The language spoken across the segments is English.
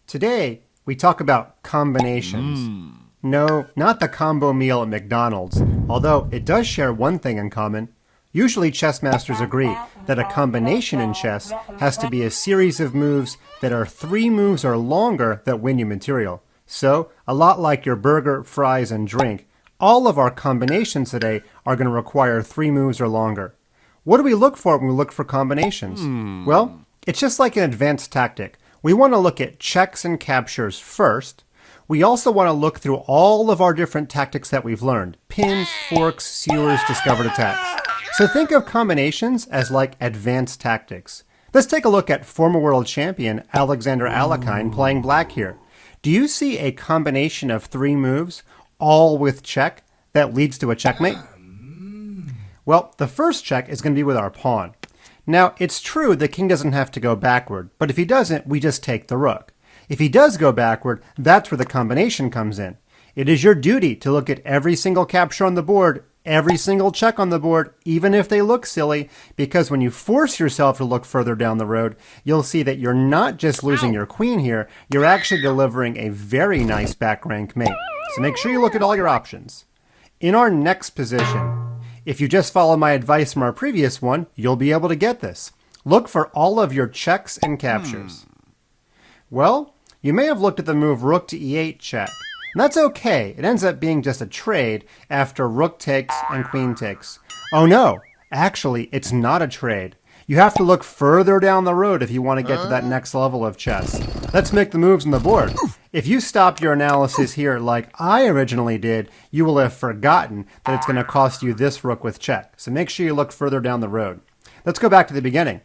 Today, we talk about combinations. No, not the combo meal at McDonald's, although it does share one thing in common. Usually chess masters agree that a combination in chess has to be a series of moves that are 3 moves or longer that win you material. So, a lot like your burger, fries, and drink, all of our combinations today are going to require 3 moves or longer. What do we look for when we look for combinations? Well, it's just like an advanced tactic. We want to look at checks and captures first. We also want to look through all of our different tactics that we've learned. Pins, forks, skewers, discovered attacks. So think of combinations as like advanced tactics. Let's take a look at former world champion Alexander Alekhine playing black here. Do you see a combination of 3 moves, all with check, that leads to a checkmate? Well, the first check is going to be with our pawn. Now, it's true the king doesn't have to go backward, but if he doesn't, we just take the rook. If he does go backward, that's where the combination comes in. It is your duty to look at every single capture on the board, every single check on the board, even if they look silly, because when you force yourself to look further down the road, you'll see that you're not just losing your queen here, you're actually delivering a very nice back rank mate. So make sure you look at all your options. In our next position, if you just follow my advice from our previous one, you'll be able to get this. Look for all of your checks and captures. Well, you may have looked at the move rook to e8 check. And that's okay. It ends up being just a trade after rook takes and queen takes. Oh no, actually, it's not a trade. You have to look further down the road if you want to get to that next level of chess. Let's make the moves on the board. If you stopped your analysis here like I originally did, you will have forgotten that it's going to cost you this rook with check. So make sure you look further down the road. Let's go back to the beginning.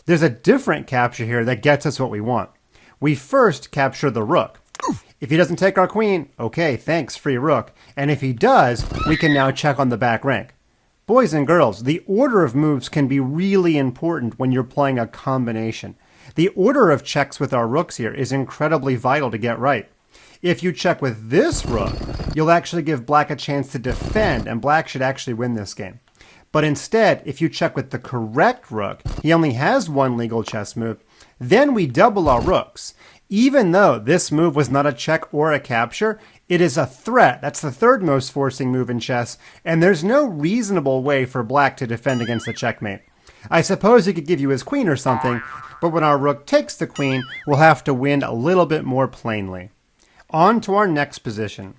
There's a different capture here that gets us what we want. We first capture the rook. If he doesn't take our queen, okay, thanks, free rook. And if he does, we can now check on the back rank. Boys and girls, the order of moves can be really important when you're playing a combination. The order of checks with our rooks here is incredibly vital to get right. If you check with this rook, you'll actually give black a chance to defend, and black should actually win this game. But instead, if you check with the correct rook, he only has 1 legal chess move, then we double our rooks. Even though this move was not a check or a capture, it is a threat. That's the 3rd most forcing move in chess, and there's no reasonable way for black to defend against the checkmate. I suppose he could give you his queen or something, but when our rook takes the queen, we'll have to win a little bit more plainly. On to our next position.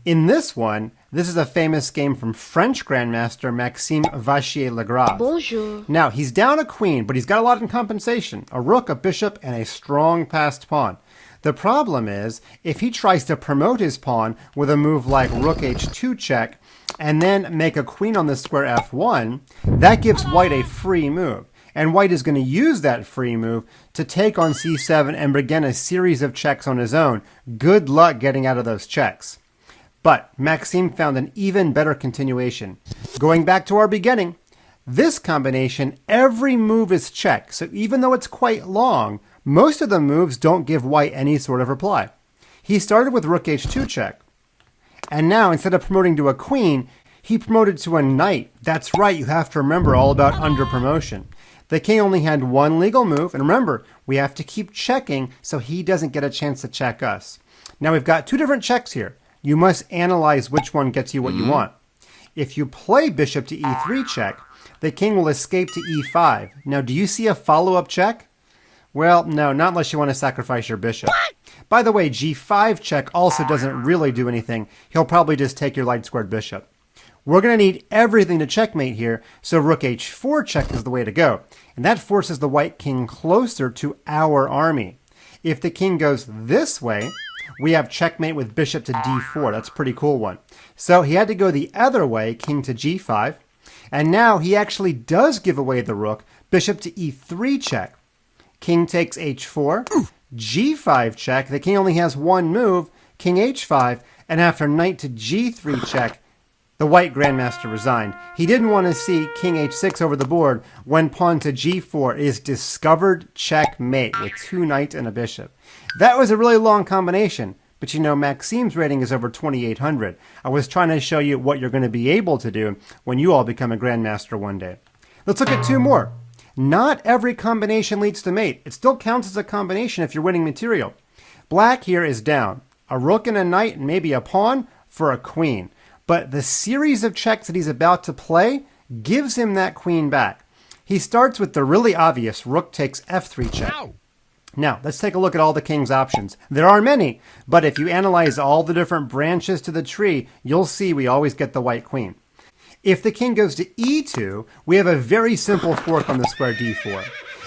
In this one, this is a famous game from French Grandmaster Maxim Vash. Bonjour. Now, he's down a queen, but he's got a lot in compensation. A rook, a bishop, and a strong passed pawn. The problem is, if he tries to promote his pawn with a move like rook h2 check, and then make a queen on the square f1, that gives white a free move. And white is going to use that free move to take on c7 and begin a series of checks on his own. Good luck getting out of those checks. But Maxim found an even better continuation. Going back to our beginning, this combination, every move is check, so even though it's quite long, most of the moves don't give white any sort of reply. He started with rook h2 check, and now instead of promoting to a queen, he promoted to a knight. That's right, you have to remember all about under promotion. The king only had 1 legal move, and remember, we have to keep checking so he doesn't get a chance to check us. Now we've got 2 different checks here. You must analyze which one gets you what you want. If you play bishop to e3 check, the king will escape to e5. Now, do you see a follow-up check? Well, no, not unless you want to sacrifice your bishop. By the way, g5 check also doesn't really do anything. He'll probably just take your light squared bishop. We're going to need everything to checkmate here, so rook h4 check is the way to go. And that forces the white king closer to our army. If the king goes this way, we have checkmate with bishop to d4. That's a pretty cool one. So he had to go the other way, king to g5. And now he actually does give away the rook, bishop to e3 check. King takes h4, g5 check. The king only has 1 move, king h5. And after knight to g3 check, the white grandmaster resigned. He didn't want to see king h6 over the board when pawn to g4 is discovered checkmate with 2 knights and a bishop. That was a really long combination, but you know, Maxim's rating is over 2,800. I was trying to show you what you're going to be able to do when you all become a grandmaster one day. Let's look at 2 more. Not every combination leads to mate. It still counts as a combination if you're winning material. Black here is down. A rook and a knight and maybe a pawn for a queen. But the series of checks that he's about to play gives him that queen back. He starts with the really obvious rook takes f3 check. Now, let's take a look at all the king's options. There are many, but if you analyze all the different branches to the tree, you'll see we always get the white queen. If the king goes to e2, we have a very simple fork on the square d4.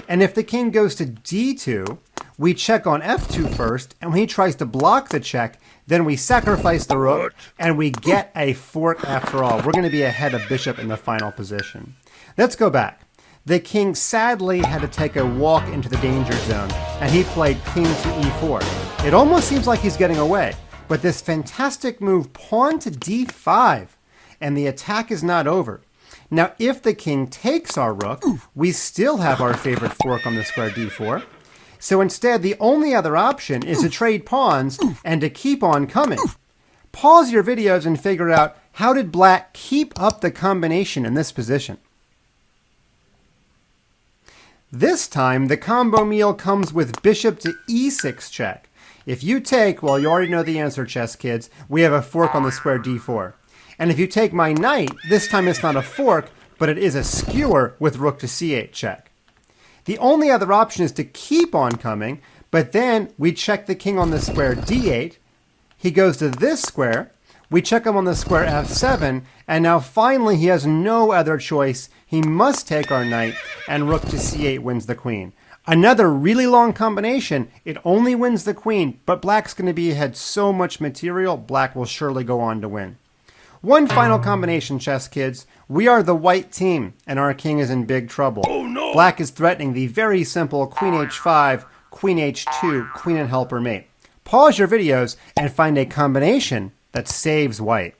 And if the king goes to d2, we check on f2 first, and when he tries to block the check, then we sacrifice the rook, and we get a fork after all. We're going to be ahead of bishop in the final position. Let's go back. The king sadly had to take a walk into the danger zone, and he played king to e4. It almost seems like he's getting away, but this fantastic move, pawn to d5, and the attack is not over. Now, if the king takes our rook, we still have our favorite fork on the square d4. So instead, the only other option is to trade pawns and to keep on coming. Pause your videos and figure out, how did black keep up the combination in this position? This time, the combo meal comes with bishop to e6 check. If you take, well, you already know the answer, chess kids, we have a fork on the square d4. And if you take my knight, this time it's not a fork, but it is a skewer with rook to c8 check. The only other option is to keep on coming, but then we check the king on the square d8. He goes to this square. We check him on the square f7, and now finally he has no other choice. He must take our knight, and rook to c8 wins the queen. Another really long combination. It only wins the queen, but black's going to be ahead so much material, black will surely go on to win. One final combination, chess kids. We are the white team, and our king is in big trouble. Oh, no. Black is threatening the very simple queen h5, queen h2, queen and helper mate. Pause your videos and find a combination that saves white.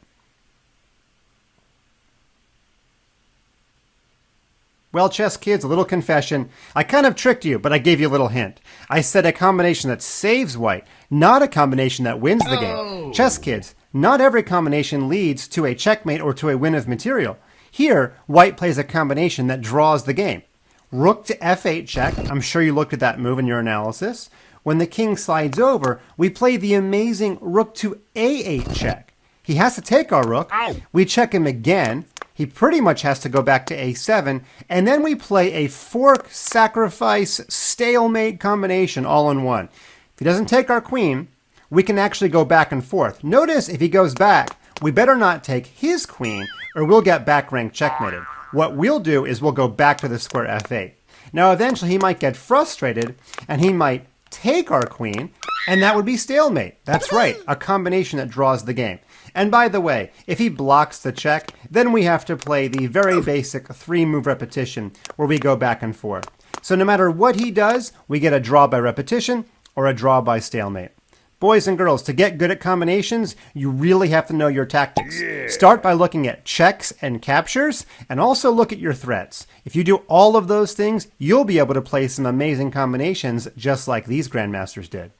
Well, chess kids, a little confession. I kind of tricked you, but I gave you a little hint. I said a combination that saves white, not a combination that wins the game. Chess kids, not every combination leads to a checkmate or to a win of material. Here, white plays a combination that draws the game. Rook to f8 check. I'm sure you looked at that move in your analysis. When the king slides over, we play the amazing rook to a8 check. He has to take our rook. We check him again. He pretty much has to go back to a7, and then we play a fork, sacrifice, stalemate combination all in one. If he doesn't take our queen, we can actually go back and forth. Notice if he goes back, we better not take his queen, or we'll get back rank checkmated. What we'll do is we'll go back to the square f8. Now eventually he might get frustrated, and he might take our queen, and that would be stalemate. That's right, a combination that draws the game. And by the way, if he blocks the check, then we have to play the very basic 3-move repetition where we go back and forth. So no matter what he does, we get a draw by repetition or a draw by stalemate. Boys and girls, to get good at combinations, you really have to know your tactics. Start by looking at checks and captures, and also look at your threats. If you do all of those things, you'll be able to play some amazing combinations just like these grandmasters did.